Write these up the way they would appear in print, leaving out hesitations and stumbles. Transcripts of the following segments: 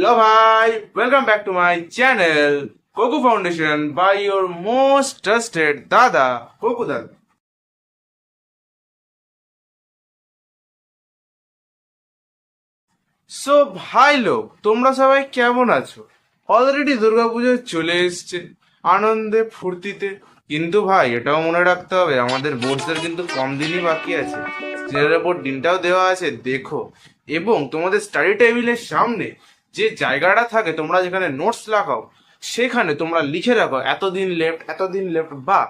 Hello, hi. Welcome back to my channel, Coco Foundation, by your most trusted Dada, Coco Dada. So ভাই লোক, তোমরা সবাই কেমন আছো? অলরেডি দুর্গাপুজো চলে এসছে, আনন্দে ফুর্তিতে। কিন্তু ভাই এটাও মনে রাখতে হবে, আমাদের বোর্ডসের কিন্তু কম দিনই বাকি আছে। স্ক্রিনের ওপর দিনটাও দেওয়া আছে, দেখো। এবং তোমাদের স্টাডি টেবিলের সামনে যে জায়গাটা থাকে, তোমরা যেখানে নোটস লাগাও, সেখানে তোমরা লিখে রাখো এতদিন লেফট, এতদিন লেফট। বা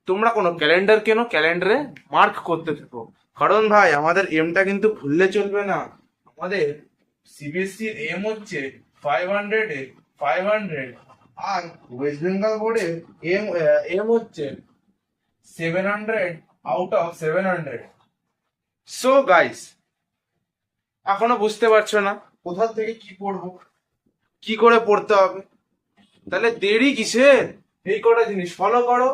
তোমরা কোনো ক্যালেন্ডার কেনো, ক্যালেন্ডারে মার্ক করতে থাকো। কারণ ভাই আমাদের এমটা কিন্তু ভুললে চলবে না। আমাদের সিবিএসসি এর এম হচ্ছে 500 আর ওয়েস্ট বেঙ্গল বোর্ডের এম হচ্ছে 700 আউট অফ 700। সো গাইস, এখনো বুঝতে পারছো না কোথা থেকে কি পড়বো, কি করে পড়তে হবে? তাহলে দেরি কিসের? এই কটা জিনিস ফলো করো,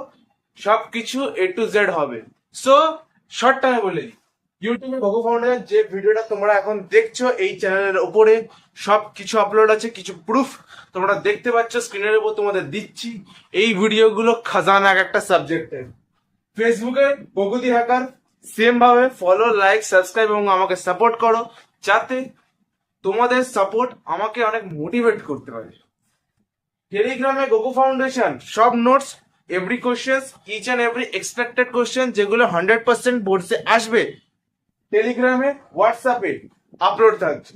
সবকিছু A to Z হবে। সো শর্ট টাইমে বলে দিই, ইউটিউবে কোকো ফাউন্ডেশন যে ভিডিওটা তোমরা এখন দেখছো, এই চ্যানেলের ওপরে সব কিছু আপলোড আছে, কিছু প্রুফ তোমরা দেখতে পাচ্ছ স্ক্রিনের উপর তোমাদের দিচ্ছি। এই ভিডিওগুলো খাজানা এক একটা সাবজেক্টের। ফেসবুকে প্রগতি হ্যাকার, সেম ভাবে ফলো, লাইক, সাবস্ক্রাইব এবং আমাকে সাপোর্ট করো, যাতে তোমাদের সাপোর্ট আমাকে অনেক মোটিভেট করতে পারে। টেলিগ্রামে গোকো ফাউন্ডেশন সব notes, every question, each and every expected question যেগুলো 100% বোর্ডসে আসবে, টেলিগ্রামে, হোয়াটসঅ্যাপে আপলোড থাকছে।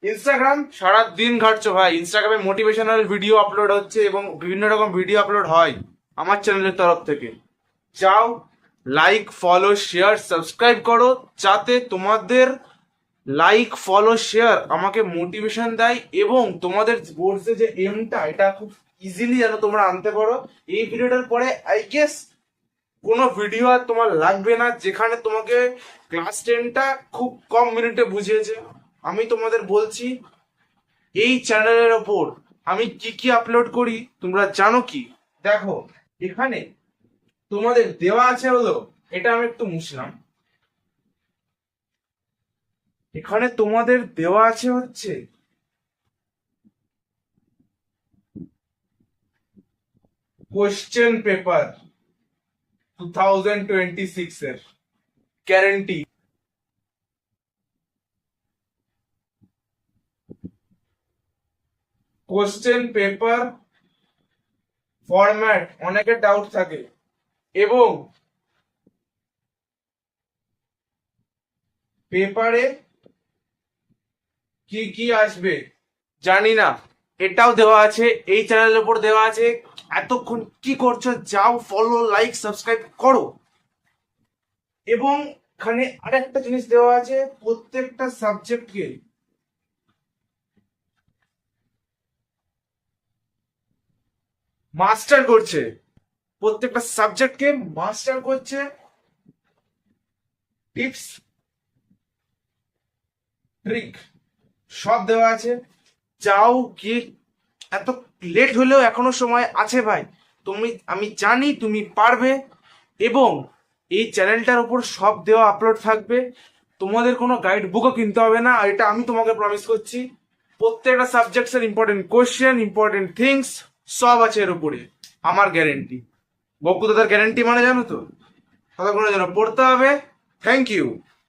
ইনস্টাগ্রাম সারা দিন ঘাটছো ভাই, ইনস্টাগ্রামে মোটিভেশনাল ভিডিও আপলোড হচ্ছে এবং বিভিন্ন রকম ভিডিও আপলোড হয় আমার চ্যানেলের তরফ থেকে। যাও, লাইক, ফলো, শেয়ার, সাবস্ক্রাইব করো, যাতে তোমাদের লাইক, ফলো, শেয়ার আমাকে মোটিভেশন দেয় এবং তোমাদের বোর্ডসে যে এমটা, এটা খুব ইজিলি যেন তোমরা আনতে পারো। এই ভিডিওটার পরে আই গেস কোনো ভিডিও আর তোমার লাগবে না, যেখানে তোমাকে ক্লাস 10টা খুব কম মিনিটে বুঝিয়েছে। আমি তোমাদের বলছি, এই চ্যানেলের ওপর আমি কি কি আপলোড করি তোমরা জানো কি? দেখো, এখানে তোমাদের দেওয়া আছে হলো, এটা আমি একটু মুছলাম। এখানে তোমাদের দেওয়া আছে হচ্ছে কোশ্চেন পেপার 2026 এর গ্যারেন্টি। কোশ্চেন পেপার ফরম্যাট অনেকের ডাউট থাকে, এবং পেপারে কি কি আসবে জানি না, এটাও দেওয়া আছে, এই চ্যানেলের উপর দেওয়া আছে। এতক্ষণ কি করছো? যাও, ফলো, লাইক, সাবস্ক্রাইব করো। এবং এখানে আরেকটা জিনিস দেওয়া আছে, প্রত্যেকটা সাবজেক্টকে মাস্টার করছে, প্রত্যেকটা সাবজেক্টকে মাস্টার করছে। টিপস, ট্রিক সব দেওয়া আছে। যাও গিয়ে, এত লেট হলেও এখনো সময় আছে ভাই। আমি জানি তুমি পারবে, এবং এই চ্যানেলটার উপর সব দেওয়া আপলোড থাকবে। তোমাদের কোনো গাইড বুকও কিনতে হবে না, এটা আমি তোমাকে প্রমিস করছি। প্রত্যেকটা সাবজেক্টের ইম্পর্টেন্ট কোশ্চেন, ইম্পর্টেন্ট থিংস সব আছে এর উপরে, আমার গ্যারেন্টি। বকু দাদার গ্যারেন্টি মানে জানো তো? ততক্ষণের জন্য পড়তে হবে। Thank you.